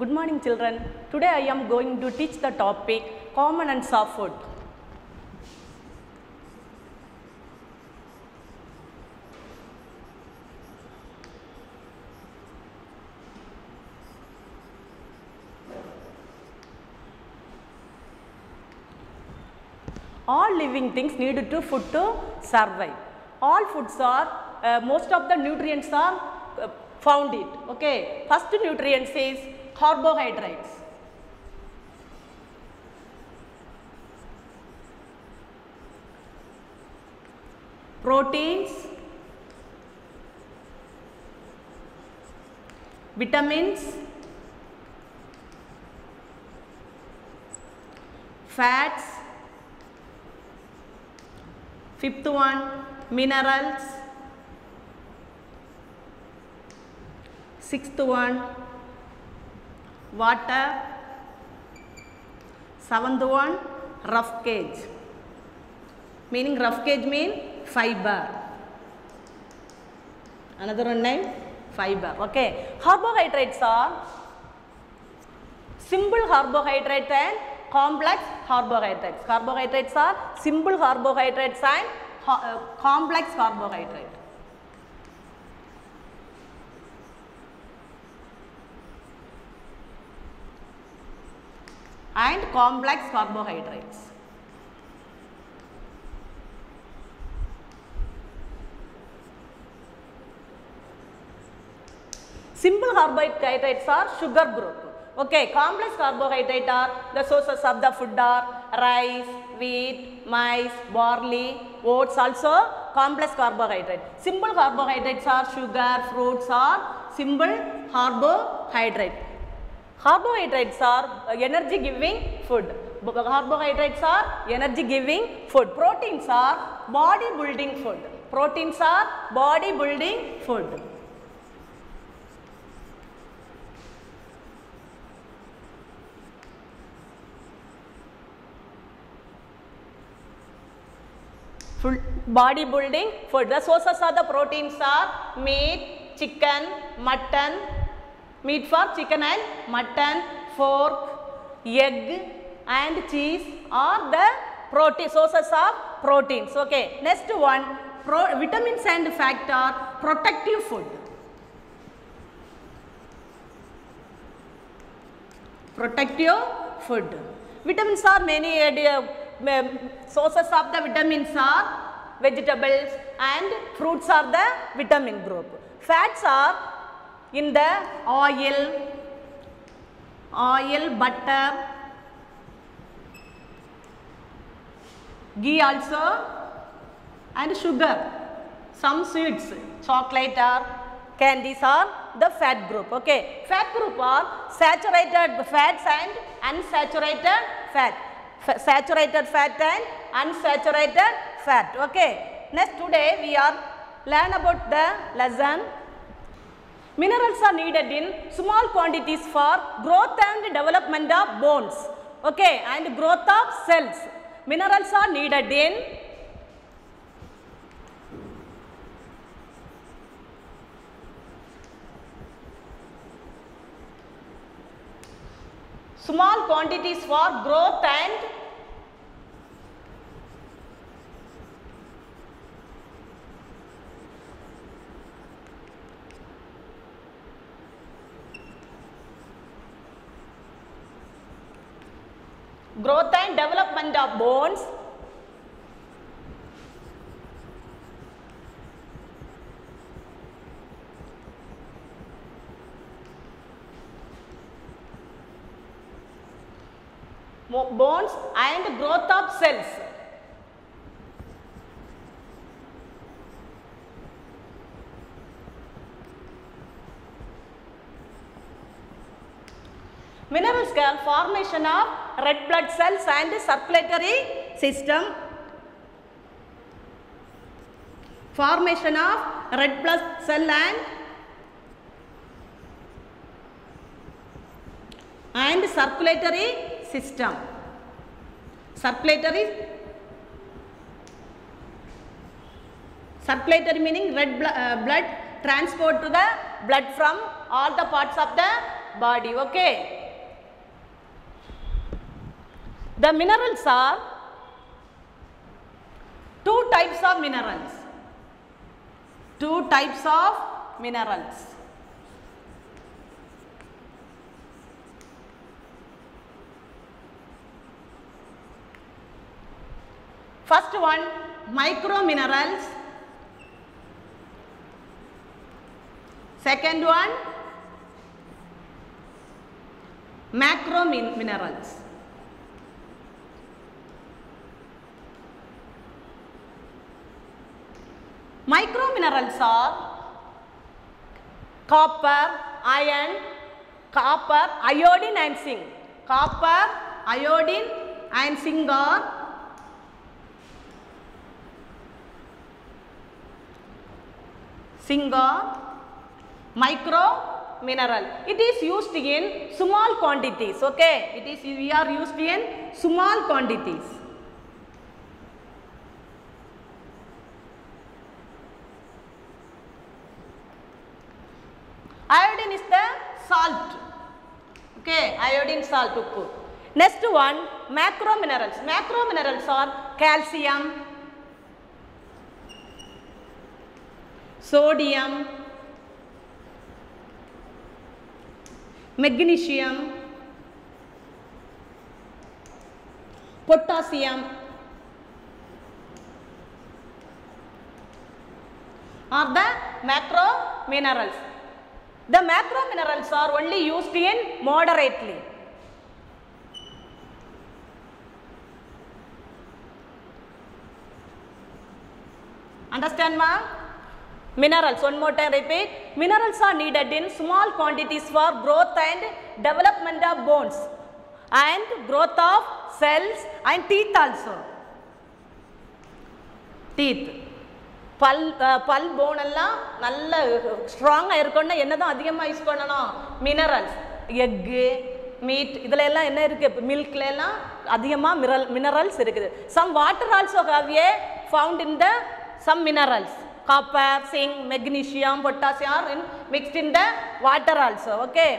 Good morning children. Today I am going to teach the topic components of food. All living things need to food to survive. All foods are, most of the nutrients are found it. Okay. First nutrients is carbohydrates. Proteins, vitamins, fats, fifth one minerals, sixth one water, seventh one rough gauge, meaning rough gauge mean fiber, another one name fiber. Okay. Carbohydrates are simple carbohydrates and complex carbohydrates. Carbohydrates are simple carbohydrates and complex carbohydrates. And complex carbohydrates. Simple carbohydrates are sugar group. Okay, complex carbohydrates are the sources of the food are rice, wheat, maize, barley, oats also complex carbohydrate. Simple carbohydrates are sugar, fruits are simple carbohydrate. Carbohydrates are energy giving food. Carbohydrates are energy giving food. Proteins are body building food. Proteins are body building food. Body building food. The sources of the proteins are meat, chicken, mutton, meat for chicken and mutton, pork, egg and cheese are the protein sources of proteins. Okay. Next one, vitamins and fat are protective food. Protective food. Vitamins are many. Sources of the vitamins are vegetables and fruits are the vitamin group. Fats are in the oil, butter, ghee also and sugar. Some sweets, chocolate or candies are the fat group. Okay. Fat group are saturated fats and unsaturated fat. Saturated fat and unsaturated fat. Okay. Next today we are learn about the lesson. Minerals are needed in small quantities for growth and development of bones. Okay. And growth of cells. Minerals are needed in small quantities for growth and development of bones, and growth of cells. Minerals are formation of red blood cells and circulatory system. Formation of red blood cell and circulatory system. Circulatory meaning red blood transport to the blood from all the parts of the body. Okay. The minerals are two types of minerals. Two types of minerals. First one, micro minerals. Second one, macro minerals. Micro minerals are copper, iron, copper, iodine and zinc. Copper, iodine and zinc are micro mineral. It is used in small quantities. Okay, we are used in small quantities. Iodine is the salt. Okay, iodine salt. Uppu. Next one, macro minerals. Macro minerals are calcium, sodium, magnesium, potassium are the macro minerals. The macro minerals are only used in moderately. Understand, ma? Minerals, one more time repeat. Minerals are needed in small quantities for growth and development of bones and growth of cells and teeth also. Teeth. பல் phone எல்லாம் நல்ல ஸ்ட்ராங்காக இருக்கணும்னா என்ன தான் அதிகமாக use பண்ணணும்? Minerals. Egg, meet இதில் எல்லாம் என்ன இருக்குது? மில்க்ல எல்லாம் அதிகமாக மினரல்ஸ் இருக்குது. Some water also have a found in the some minerals. Copper, zinc, magnesium, potassium are mixed in the water also. Okay.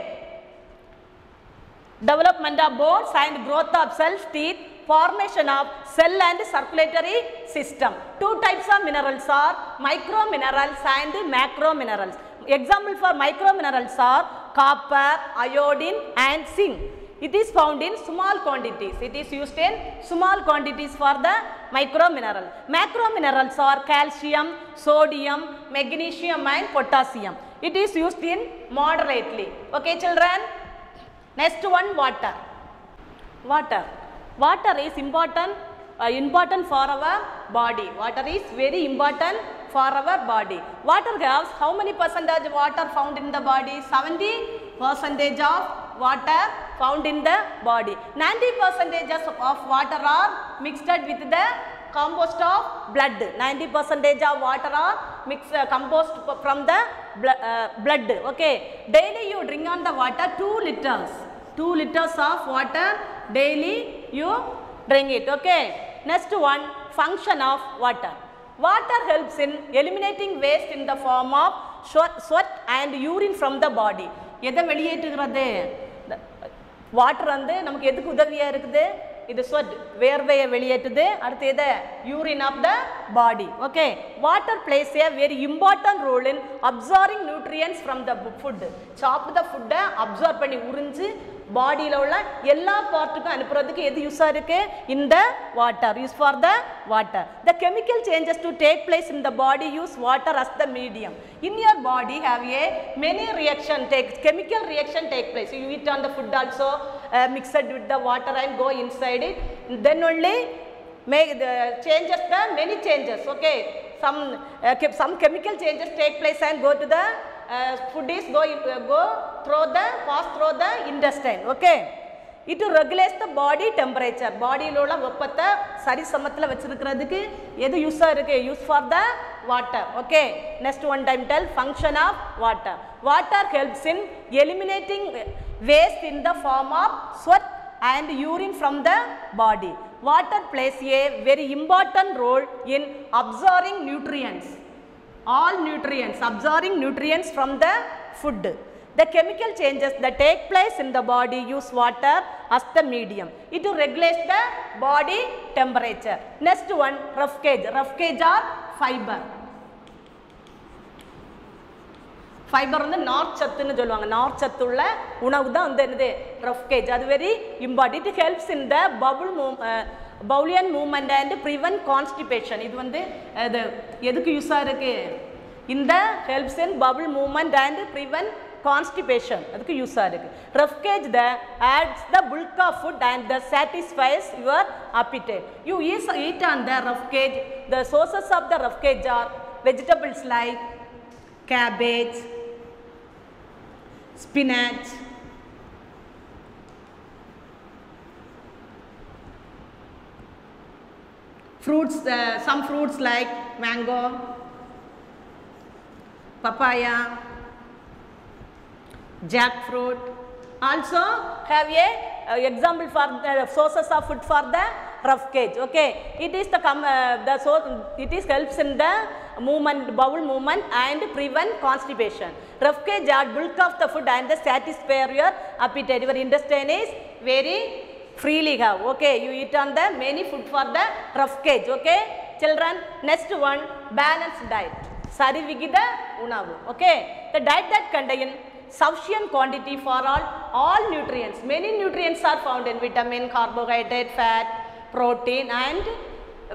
Development of bones and growth of cells, teeth, formation of cell and circulatory system. Two types of minerals are micro minerals and macro minerals. Example for micro minerals are copper, iodine and zinc. It is found in small quantities. It is used in small quantities for the micro mineral. Macro minerals are calcium, sodium, magnesium and potassium. It is used in moderately. Okay, children. Next one, water. Water. Water is important for our body. Water is very important for our body. Water has how many percentage water found in the body? 70% of water found in the body. 90% of water are mixed with the compost of blood. 90% of water are composed from the blood. Okay. Daily you drink on the water 2 liters. 2 liters of water daily you drink it. Okay. Next one, function of water. Water helps in eliminating waste in the form of sweat and urine from the body. எதை வெளியேற்றுகிறது? Water வந்து நமக்கு எதுக்கு உதவியாக இருக்குது? இது sweat, வேர்வையை வெளியேற்றுது. அடுத்து எதை? Urine of the body. Okay. Water plays a very important role in absorbing nutrients from the food. சாப்பிட்ட ஃபுட்டை அப்சார்ப் பண்ணி உறிஞ்சு பாடியில் உள்ள எல்லா பார்ட்டுக்கும் அனுப்புறதுக்கு எது யூஸாக இருக்குது? இந்த water. Use for the water. The chemical changes to take place in the body use water as the medium. In your body have a many reaction chemical reaction take place. You eat on the food also mixed with the water and go inside it. Then only make the changes, the many changes. Okay. Some chemical changes take place and go to the food is pass through the intestine. Okay. It regulates the body temperature. Body லோல வெப்பத்தை சரி சமத்துல வச்சிருக்கிறதுக்கு எது யூஸா இருக்கு? Use for the water. Okay. Next one time tell function of water. Water helps in eliminating waste in the form of sweat and urine from the body. Water plays a very important role in absorbing nutrients. All nutrients, absorbing nutrients from the food. The chemical changes that take place in the body use water as the medium. It regulates the body temperature. Next one, rough gauge. Rough gauge are fiber. Fiber வந்து நார்ச்சத்துன்னு சொல்லுவாங்க. நார்ச்சத்துள்ள உணவு தான் வந்து என்னது rough gauge. அது very important. It helps in the Bowelian movement and prevent constipation. இது வந்து அது எதுக்கு யூஸா இருக்கு? இந்த helps in bowel movement and prevent constipation. அதுக்கு யூஸா இருக்கு. Rough gauge adds the bulk of food and satisfies your appetite. You eat on the rough gauge. The sources of the rough gauge are vegetables like cabbage, spinach, fruits, some fruits like mango, papaya, jackfruit. Also have a example for the sources of food for the rough gauge. Okay, it is it is helps in the movement, bowel movement and prevent constipation. Rough gauge add bulk of the food and satisfy your appetite. Your intestine is very freely have. Okay, you eat on the many food for the rough gauge. Okay, children. Next one, balanced diet. Sarivigida unavu. Okay, the diet that contain sufficient quantity for all nutrients. Many nutrients are found in vitamin, carbohydrate, fat, protein and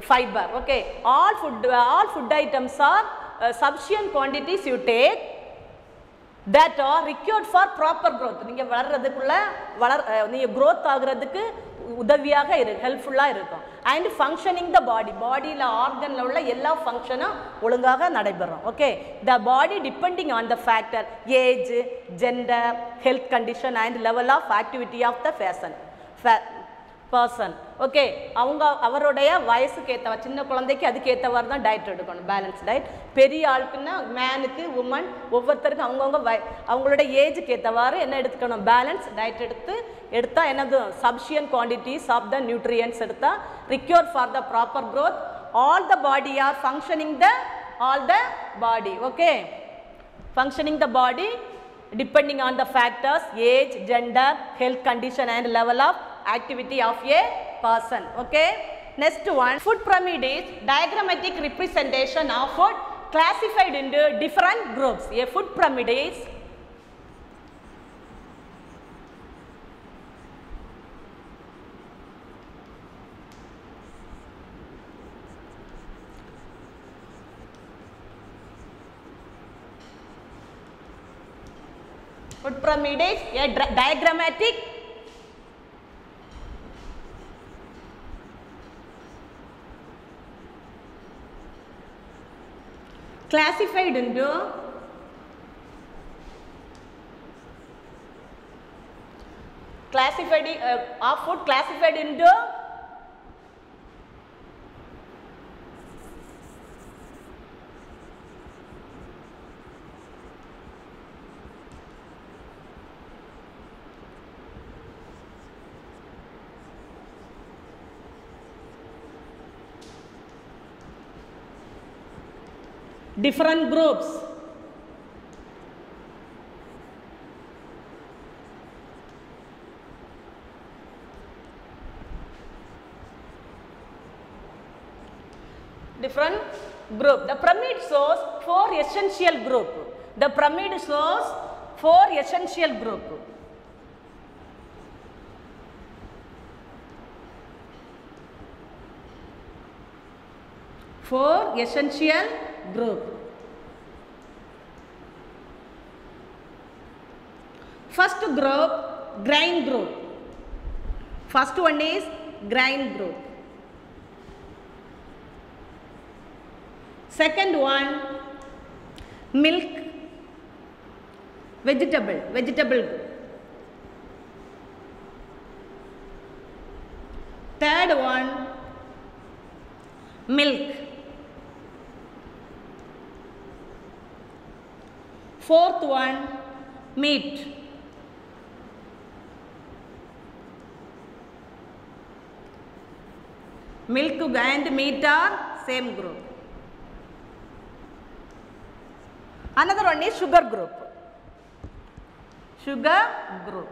fiber. Okay, all food items are sufficient quantities you take that are required for proper growth. நீங்க வளர்றதுக்குள்ள நீங்க growth ஆகுறதுக்கு உதவியாக ஹெல்ப்ஃபுல்லா இருக்கும். And functioning the bodyல ஆர்கன்ல உள்ள எல்லா ஃபங்க்ஷனும் ஒழுங்காக நடைபெறும். Okay, the body depending on the factor age, gender, health condition and level of activity of the person. Okay, அவருடைய வயசுக்கு ஏற்ற சின்ன குழந்தைக்கு அதுக்கு ஏற்றவாறு தான் டயட் எடுக்கணும். Balance diet. பெரிய ஆளுக்குன்னா மேனுக்கு உமன் ஒவ்வொருத்தருக்கும் அவங்களோட ஏஜுக்கு ஏற்றவாறு என்ன எடுத்துக்கணும்? பேலன்ஸ் டயட் எடுத்தால் என்னது sufficient quantities of the nutrients எடுத்தால் require for the proper growth. All the body are functioning all the body. Okay, functioning the body depending on the factors age, gender, health condition and level of activity of a person. Okay, next one, food pyramid is diagrammatic representation of food classified into different groups. A food pyramid is a diagrammatic classified into food classified into different groups. Different group. The pyramid shows 4 essential group. The pyramid shows 4 essential group. Four essential group. First group, grain group. First one is grain group. Second one, milk, vegetable group. Third one, milk. Fourth one, meat. Milk and meat are same group. Another one is sugar group. sugar group.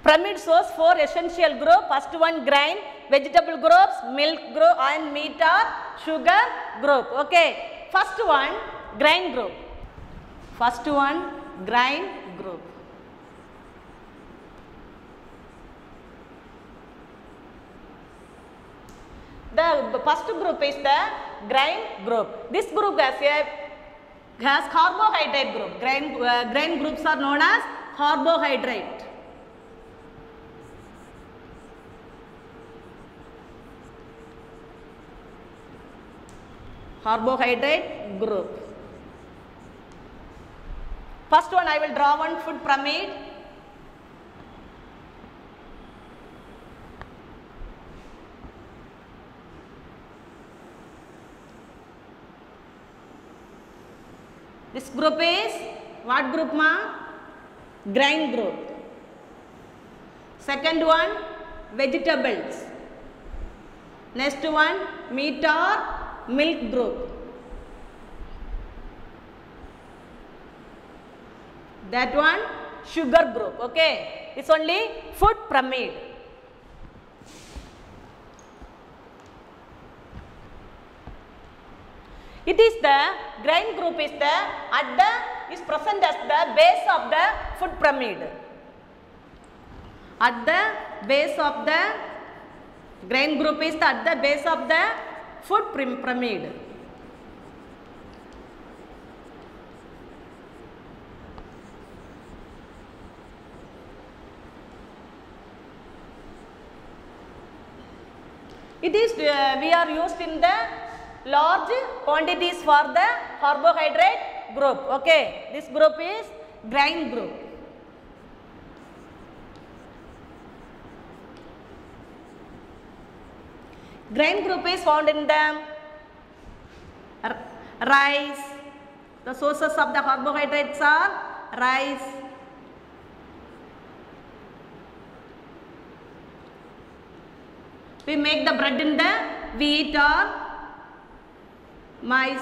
Pyramid shows 4 essential groups. First one grain, vegetable groups, milk group and meat or sugar group. Okay. First one grain group. First one grain group. The first group is the grain group. This group has carbohydrate group. Grain groups are known as carbohydrate. Carbohydrate group. First one I will draw one food pyramid. This group is what group ma? Grain group. Second one vegetables. Next one meat or milk group. That one sugar group. Okay. It's only food pyramid. It is the grain group is present as the base of the food pyramid. At the base of the grain group is at the base of the food pyramid. It is we are used in the large quantities for the carbohydrate group. Okay, this group is grain group. Grain group is found in the rice. The sources of the carbohydrates are rice, we make the bread in the wheat or maize.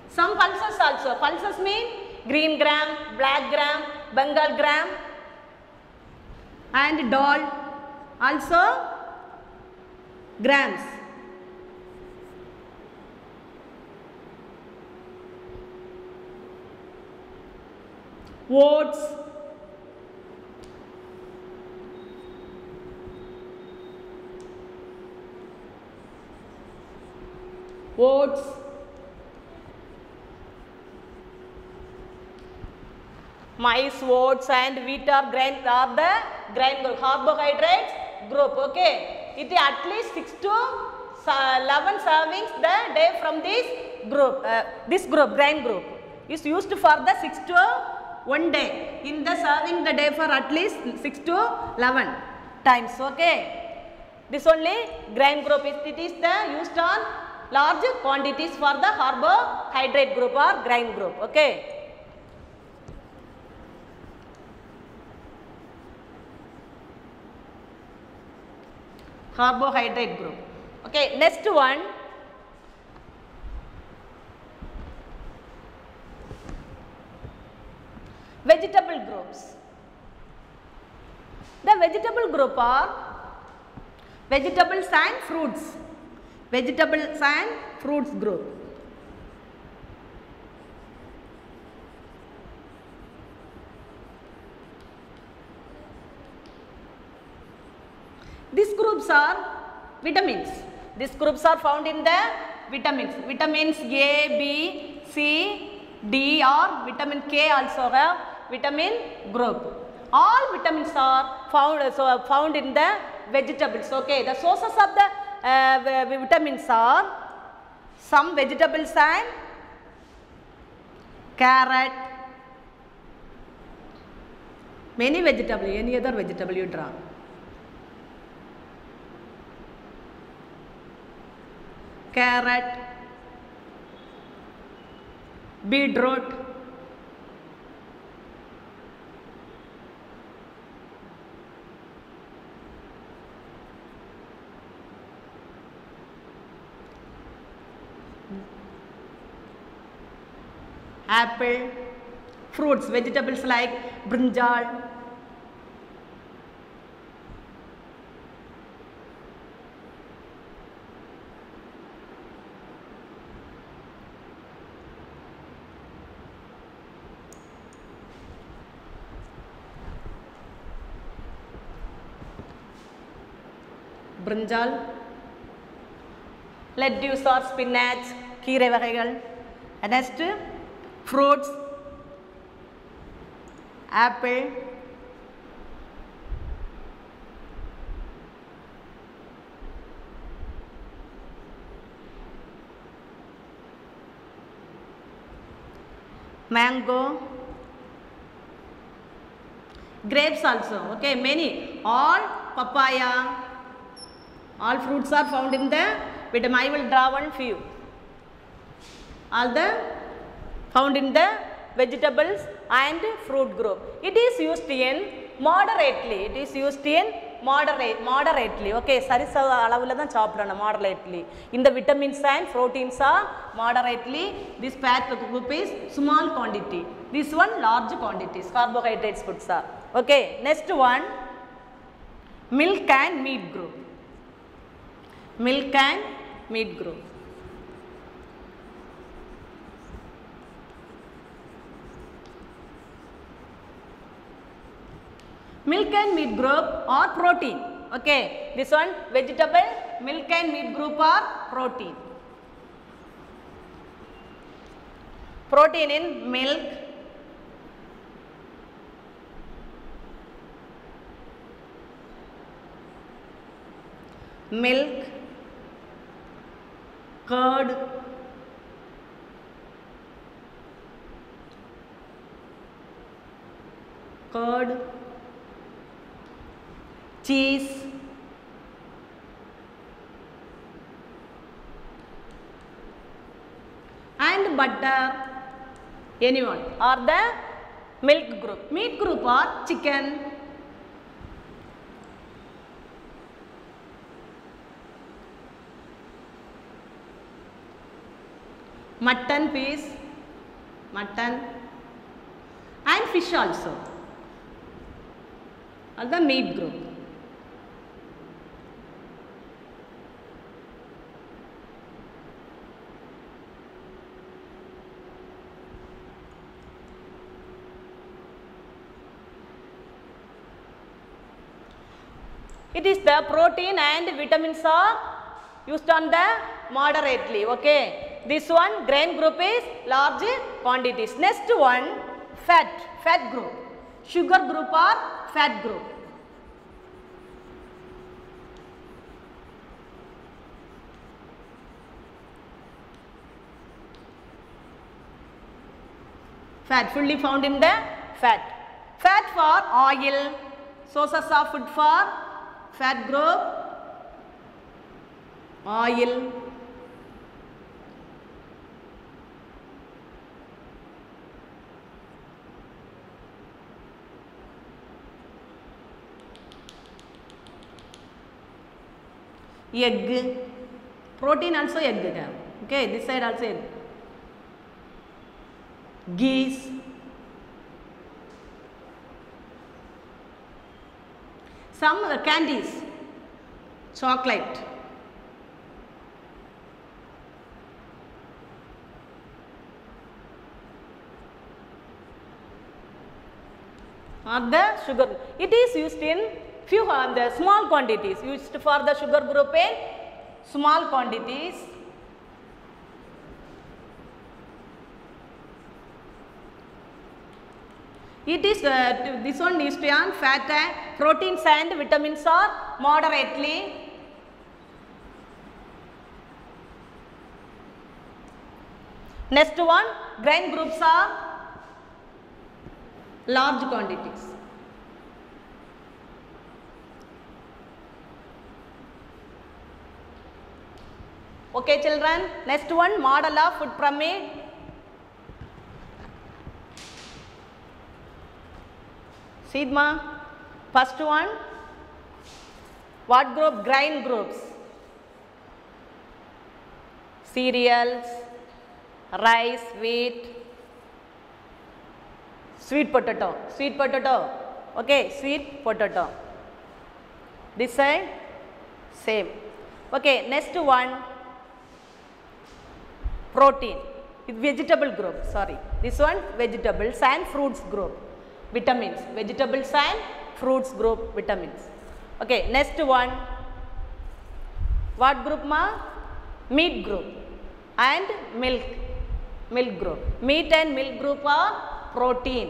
Some pulses also. Pulses mean green gram, black gram, Bengal gram and dal. Also grams. Oats, oats, maize, oats and wheat are grain are the grain group, carbohydrates group. Okay, it is at least 6 to 11 servings the day from this group grain group is used for the 6 to 1 day. In the serving the day for at least 6 to 11 times. Okay, this only grain group it is the used on large quantities for the carbohydrate group or grain group. Okay. Carbohydrate group. Okay, next one vegetable groups. The vegetable group are vegetables and fruits. Vegetables and fruits group. These groups are vitamins. These groups are found in the vitamins. Vitamins A, B, C, D or vitamin K also have vitamin group. All vitamins are found in the vegetables. Okay, the sources of the vitamins are some vegetables and carrot. Many vegetable. Any other vegetable you draw? Carrot, beetroot, apple. Fruits, vegetables like brinjal, brinjal, lettuce or spinach, கீரை வகைகள். Next, fruits, apple, mango, grapes also, okay, many, all papaya, all fruits are found in the vitamin. I will draw one few. All the found in the vegetables and fruit group. It is used in moderately. It is used in moderately. Okay, சரிசம அளவுல தான் சாப்பிடணும் moderately. In the vitamins and proteins are moderately. This fat group is small quantity. This one large quantities. Carbohydrates foods are. Okay, next one, milk and meat group. Milk and meat group. Milk and meat group or protein. Okay, this one vegetable, milk and meat group are protein. Protein in milk, curd, cheese, and butter, anyone, or the milk group. Meat group are chicken, mutton piece, mutton, and fish also, or the meat group. It is the protein and vitamins are used on the moderately. Okay, this one grain group is large quantities. Next one, fat group. Sugar group or fat group. Fat fully found in the fat. Fat for oil, sources of food for fat group, oil, egg, protein also egg. Okay, this side also egg. Geese, some candies, chocolate, or the sugar. It is used in few the small quantities, used for the sugar group in small quantities. It is this one used on fat and proteins and vitamins are moderately. Next one, grain groups are large quantities. Okay children, next one, model of food pyramid. See ma, first one, what group? Grain groups. Cereals, rice, wheat, Sweet potato. Sweet potato. Okay, sweet potato. This side, same. Okay, next one, protein. Vegetable group, sorry. This one, vegetables and fruits group. Vitamins. Vegetables and fruits group, vitamins. Okay, next one, what group ma? Meat group and milk. Milk group. Meat and milk group are protein.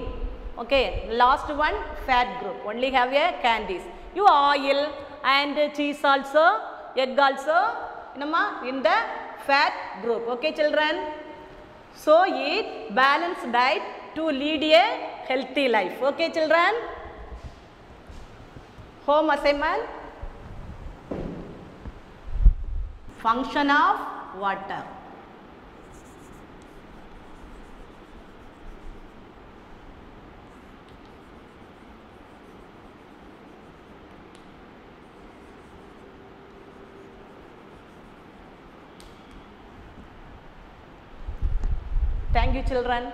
Okay, last one, fat group. Only have a candies. You oil and cheese also, egg also in the fat group. Okay, children. So eat balanced diet to lead a healthy life. Okay, children. Home assignment. Function of water. Thank you, children.